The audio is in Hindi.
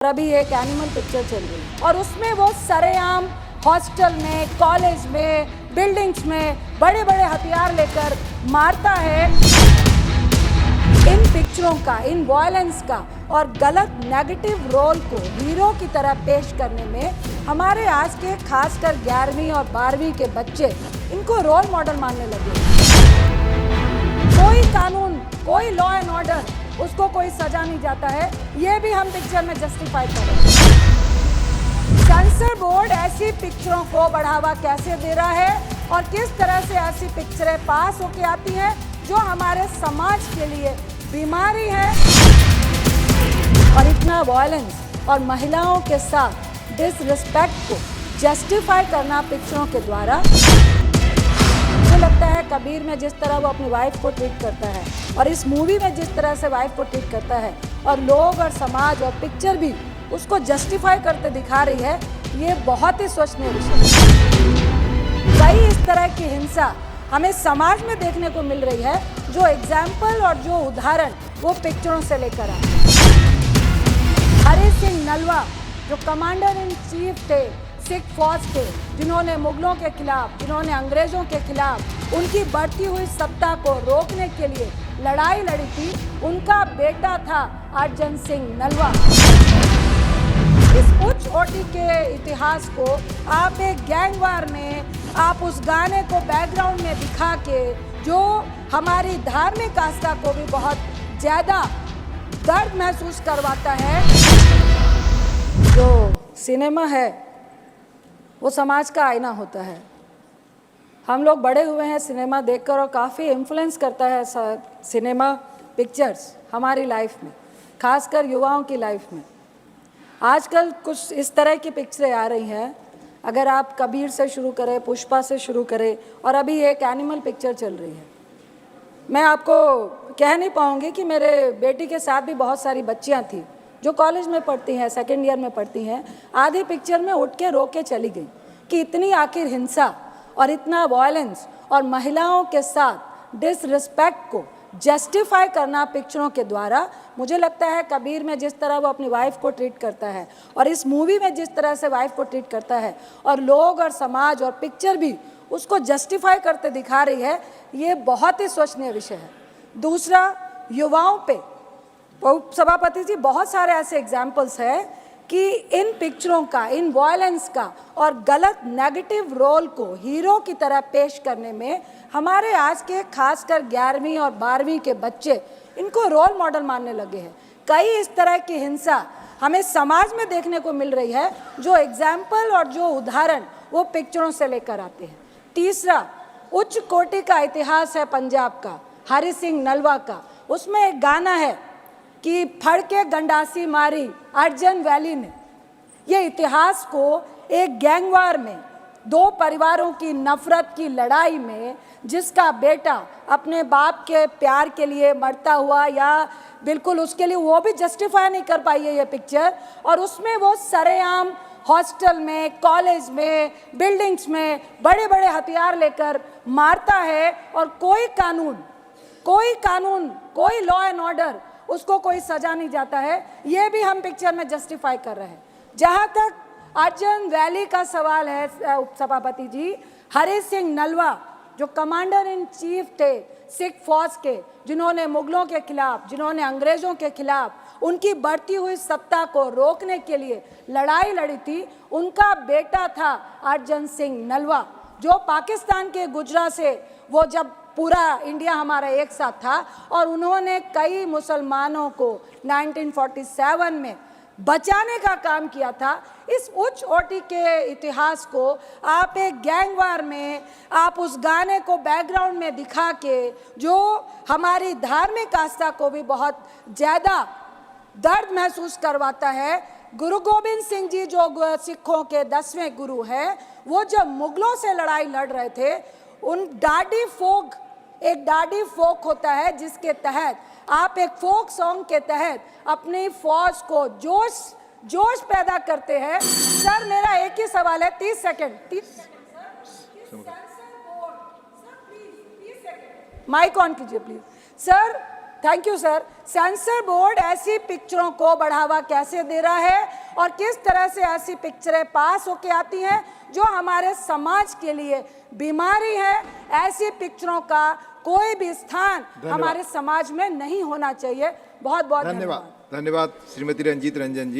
अभी एक एनिमल पिक्चर चल रही है और उसमें वो सरेआम हॉस्टल में, कॉलेज में, बिल्डिंग्स में बड़े बड़े हथियार लेकर मारता है। इन पिक्चरों का, इन वायलेंस का और गलत नेगेटिव रोल को हीरो की तरह पेश करने में हमारे आज के खासकर 11वीं और 12वीं के बच्चे इनको रोल मॉडल मानने लगे। कोई कानून, कोई लॉ एंड ऑर्डर, उसको कोई सजा नहीं जाता है, ये भी हम पिक्चर में जस्टिफाई कर रहे हैं। सेंसर बोर्ड ऐसी पिक्चरों को बढ़ावा कैसे दे रहा है और किस तरह से ऐसी पिक्चरें पास होके आती हैं जो हमारे समाज के लिए बीमारी है। और इतना वायलेंस और महिलाओं के साथ डिसरिस्पेक्ट को जस्टिफाई करना पिक्चरों के द्वारा, मुझे लगता है कबीर में जिस तरह वो अपनी वाइफ को ट्रीट करता है और इस मूवी में जिस तरह से वाइफ को ट्रीट करता है और लोग और समाज और पिक्चर भी उसको जस्टिफाई करते दिखा रही है, ये बहुत ही सोचनीय विषय है। कई इस तरह की हिंसा हमें समाज में देखने को मिल रही है, जो एग्जाम्पल और जो उदाहरण वो पिक्चरों से लेकर आए। हरि सिंह नलवा जो कमांडर इन चीफ थे सिख फौज के, जिन्होंने मुगलों के खिलाफ, जिन्होंने अंग्रेजों के खिलाफ उनकी बढ़ती हुई सत्ता को रोकने के लिए लड़ाई लड़ी थी, उनका बेटा था अर्जन सिंह नलवा। इस उच्च कोटि के इतिहास को आप एक गैंगवार में, आप उस गाने को बैकग्राउंड में दिखा के जो हमारी धार्मिक आस्था को भी बहुत ज़्यादा दर्द महसूस करवाता है। जो सिनेमा है वो समाज का आईना होता है। हम लोग बड़े हुए हैं सिनेमा देखकर और काफ़ी इन्फ्लुएंस करता है सिनेमा पिक्चर्स हमारी लाइफ में, खासकर युवाओं की लाइफ में। आजकल कुछ इस तरह की पिक्चरें आ रही हैं, अगर आप कबीर से शुरू करें, पुष्पा से शुरू करें और अभी एक एनिमल पिक्चर चल रही है। मैं आपको कह नहीं पाऊँगी कि मेरे बेटी के साथ भी बहुत सारी बच्चियाँ थी जो कॉलेज में पढ़ती हैं, सेकेंड ईयर में पढ़ती हैं। आधी पिक्चर में उठ के रो के चली गई कि इतनी आखिर हिंसा और इतना वायलेंस और महिलाओं के साथ डिसरिस्पेक्ट को जस्टिफाई करना पिक्चरों के द्वारा, मुझे लगता है कबीर में जिस तरह वो अपनी वाइफ को ट्रीट करता है और इस मूवी में जिस तरह से वाइफ को ट्रीट करता है और लोग और समाज और पिक्चर भी उसको जस्टिफाई करते दिखा रही है, ये बहुत ही सोचनीय विषय है। दूसरा, युवाओं पे सभापति जी बहुत सारे ऐसे एग्जाम्पल्स हैं कि इन पिक्चरों का, इन वायलेंस का और गलत नेगेटिव रोल को हीरो की तरह पेश करने में हमारे आज के खासकर 11वीं और 12वीं के बच्चे इनको रोल मॉडल मानने लगे हैं। कई इस तरह की हिंसा हमें समाज में देखने को मिल रही है, जो एग्जाम्पल और जो उदाहरण वो पिक्चरों से लेकर आते हैं। तीसरा, उच्च कोटि का इतिहास है पंजाब का, हरि सिंह नलवा का। उसमें एक गाना है कि फड़ के गंडासी मारी अर्जन वैली ने। ये इतिहास को एक गैंगवार में, दो परिवारों की नफरत की लड़ाई में, जिसका बेटा अपने बाप के प्यार के लिए मरता हुआ या बिल्कुल उसके लिए, वो भी जस्टिफाई नहीं कर पाई है ये पिक्चर। और उसमें वो सरेआम हॉस्टल में, कॉलेज में, बिल्डिंग्स में बड़े बड़े हथियार लेकर मारता है और कोई कानून, कोई लॉ एंड ऑर्डर, उसको कोई सजा नहीं जाता है, ये भी हम पिक्चर में जस्टिफाई कर रहे हैं। जहाँ तक अर्जन वैली का सवाल है सभापति जी, हरि सिंह नलवा जो कमांडर इन चीफ थे सिख फौज के, जिन्होंने मुगलों के खिलाफ, जिन्होंने अंग्रेजों के खिलाफ उनकी बढ़ती हुई सत्ता को रोकने के लिए लड़ाई लड़ी थी, उनका बेटा था अर्जन सिंह नलवा, जो पाकिस्तान के गुजरात से, वो जब पूरा इंडिया हमारा एक साथ था और उन्होंने कई मुसलमानों को 1947 में बचाने का काम किया था। इस उच्च कोटि के इतिहास को आप एक गैंगवार में, आप उस गाने को बैकग्राउंड में दिखा के जो हमारी धार्मिक आस्था को भी बहुत ज़्यादा दर्द महसूस करवाता है। गुरु गोविंद सिंह जी जो सिखों के 10वें गुरु हैं, वो जब मुगलों से लड़ाई लड़ रहे थे, उन डाडी फोक, एक डाडी फोक होता है जिसके तहत आप एक फोक सॉन्ग के तहत अपनी फौज को जोश पैदा करते हैं। सर मेरा एक ही सवाल है, 30 सेकंड माइक ऑन कीजिए please. Sir thank you sir. Sensor board ऐसी पिक्चरों को बढ़ावा कैसे दे रहा है और किस तरह से ऐसी पिक्चरें पास होके आती हैं जो हमारे समाज के लिए बीमारी है? ऐसी पिक्चरों का कोई भी स्थान हमारे समाज में नहीं होना चाहिए। बहुत बहुत धन्यवाद। धन्यवाद श्रीमती रंजीत रंजन जी।